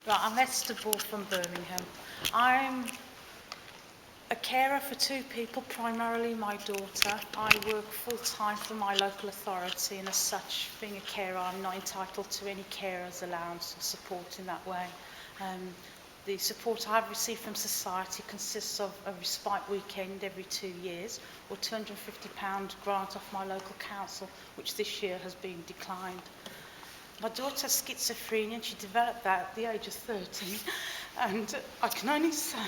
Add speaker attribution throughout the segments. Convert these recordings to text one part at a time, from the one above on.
Speaker 1: Right, I'm Esther Ball from Birmingham. I'm a carer for two people, primarily my daughter. I work full-time for my local authority, and as such, being a carer, I'm not entitled to any carer's allowance or support in that way. The support I have received from society consists of a respite weekend every 2 years, or £250 grant off my local council, which this year has been declined. My daughter has schizophrenia, and she developed that at the age of 13. And I can only say,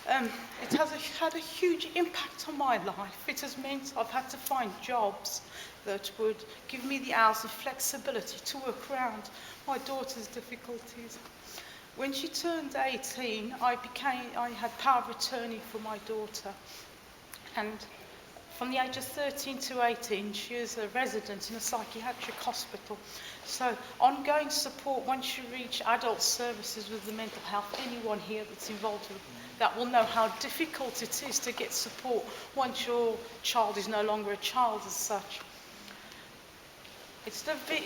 Speaker 1: it has had a huge impact on my life. It has meant I've had to find jobs that would give me the hours of flexibility to work around my daughter's difficulties. When she turned 18, I had power of attorney for my daughter. And from the age of 13 to 18, she is a resident in a psychiatric hospital. So ongoing support, once you reach adult services with the mental health, anyone here that's involved with that will know how difficult it is to get support once your child is no longer a child as such.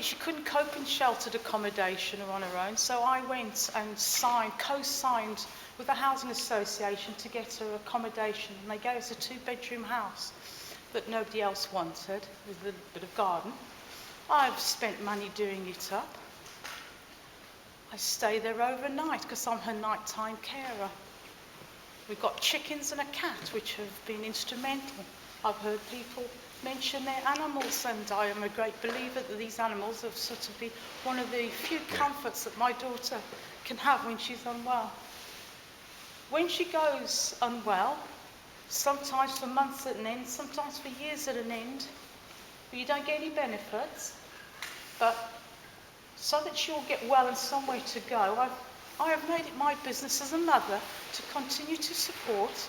Speaker 1: She couldn't cope in sheltered accommodation or on her own, so I went and co-signed with the Housing Association to get her accommodation, and they gave us a 2-bedroom house that nobody else wanted, with a bit of garden. I've spent money doing it up. I stay there overnight because I'm her nighttime carer. We've got chickens and a cat which have been instrumental. I've heard people mention their animals, and I am a great believer that these animals have sort of been one of the few comforts that my daughter can have when she's unwell. When she goes unwell, sometimes for months at an end, sometimes for years at an end, but you don't get any benefits, but so that she will get well and somewhere to go, I have made it my business as a mother to continue to support.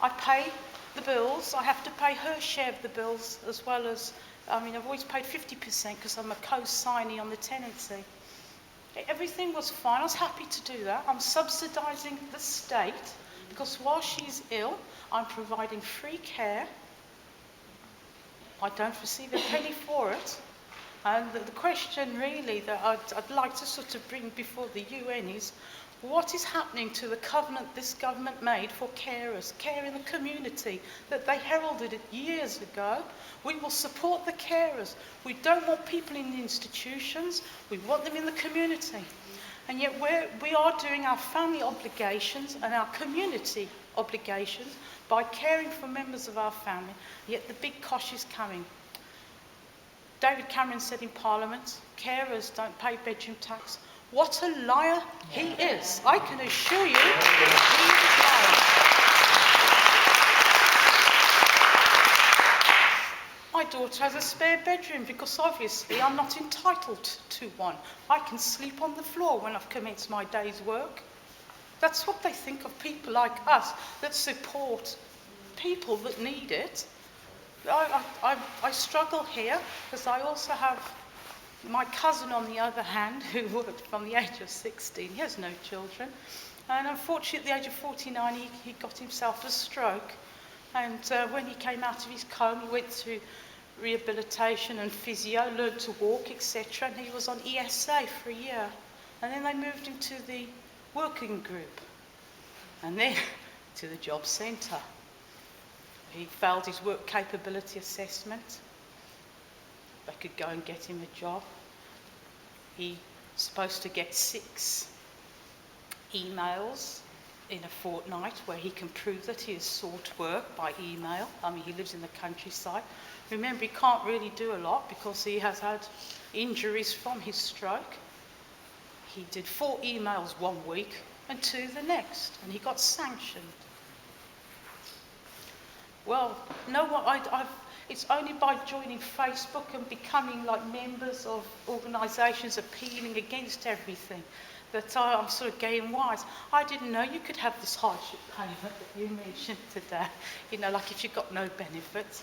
Speaker 1: I pay the bills. I have to pay her share of the bills as well as, I've always paid 50% because I'm a co-signee on the tenancy. Everything was fine. I was happy to do that. I'm subsidising the state because while she's ill, I'm providing free care. I don't receive a penny for it. And the question really that I'd like to sort of bring before the UN is, what is happening to the covenant this government made for carers, care in the community, that they heralded it years ago? We will support the carers. We don't want people in the institutions. We want them in the community. And yet we are doing our family obligations and our community obligations by caring for members of our family, yet the big cosh is coming. David Cameron said in Parliament, carers don't pay bedroom tax. What a liar he is. I can assure you, he is a liar. My daughter has a spare bedroom because obviously I'm not entitled to one. I can sleep on the floor when I've commenced my day's work. That's what they think of people like us that support people that need it. I struggle here because I also have my cousin, on the other hand, who worked from the age of 16. He has no children. And unfortunately, at the age of 49, he got himself a stroke. And when he came out of his coma, he went through rehabilitation and physio, learned to walk, etc. And he was on ESA for a year. And then they moved him to the working group. And then to the job centre. He failed his work capability assessment. They could go and get him a job. He's supposed to get 6 emails in a fortnight where he can prove that he has sought work by email. He lives in the countryside. Remember, he can't really do a lot because he has had injuries from his stroke. He did 4 emails one week and 2 the next, and he got sanctioned. Well, it's only by joining Facebook and becoming like members of organisations appealing against everything that I'm sort of getting wise. I didn't know you could have this hardship payment that you mentioned today, like if you've got no benefits.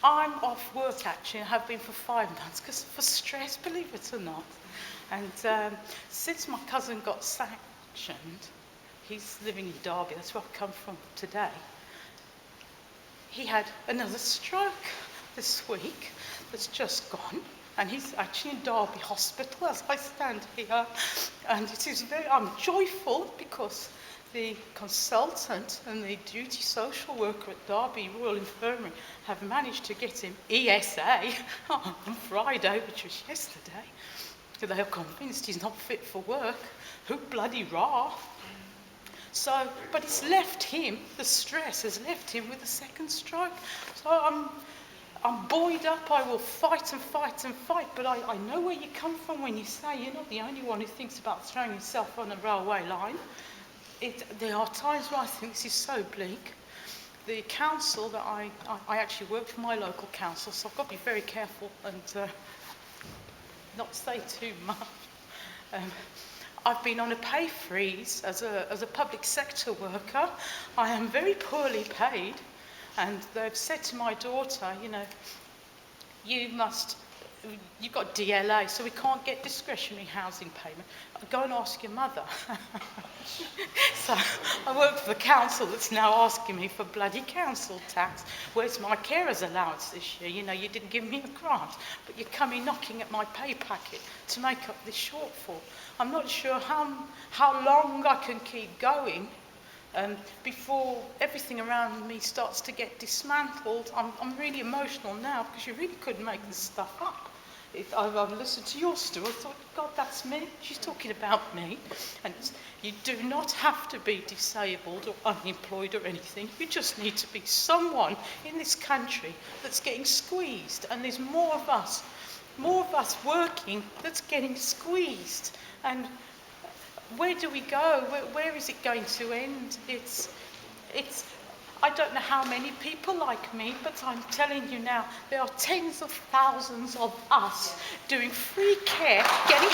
Speaker 1: I'm off work actually, and have been for 5 months because for stress, believe it or not. And since my cousin got sanctioned, he's living in Derby, that's where I've come from today. He had another stroke this week that's just gone. and he's actually in Derby Hospital as I stand here. And it is I'm joyful because the consultant and the duty social worker at Derby Royal Infirmary have managed to get him ESA on Friday, which was yesterday. So they are convinced he's not fit for work. Who bloody rah? So, but it's left him, the stress has left him with a second stroke. So I'm buoyed up, I will fight and fight and fight, but I know where you come from when you say you're not the only one who thinks about throwing yourself on a railway line. There are times where I think this is so bleak. The council that I actually work for my local council, so I've got to be very careful and not say too much. I've been on a pay freeze as a public sector worker. I am very poorly paid, and they've said to my daughter, you know, you've got DLA, so we can't get discretionary housing payment. Go and ask your mother. So I work for the council that's now asking me for bloody council tax. Where's my carer's allowance this year? You know, you didn't give me a grant, but you're coming knocking at my pay packet to make up this shortfall. I'm not sure how long I can keep going before everything around me starts to get dismantled. I'm really emotional now because you really couldn't make this stuff up. I've listened to your story, I thought, God, that's me. She's talking about me. And you do not have to be disabled or unemployed or anything. You just need to be someone in this country that's getting squeezed. And there's more of us working that's getting squeezed. And where do we go? Where is it going to end? I don't know how many people like me, but I'm telling you now, there are tens of thousands of us doing free care, getting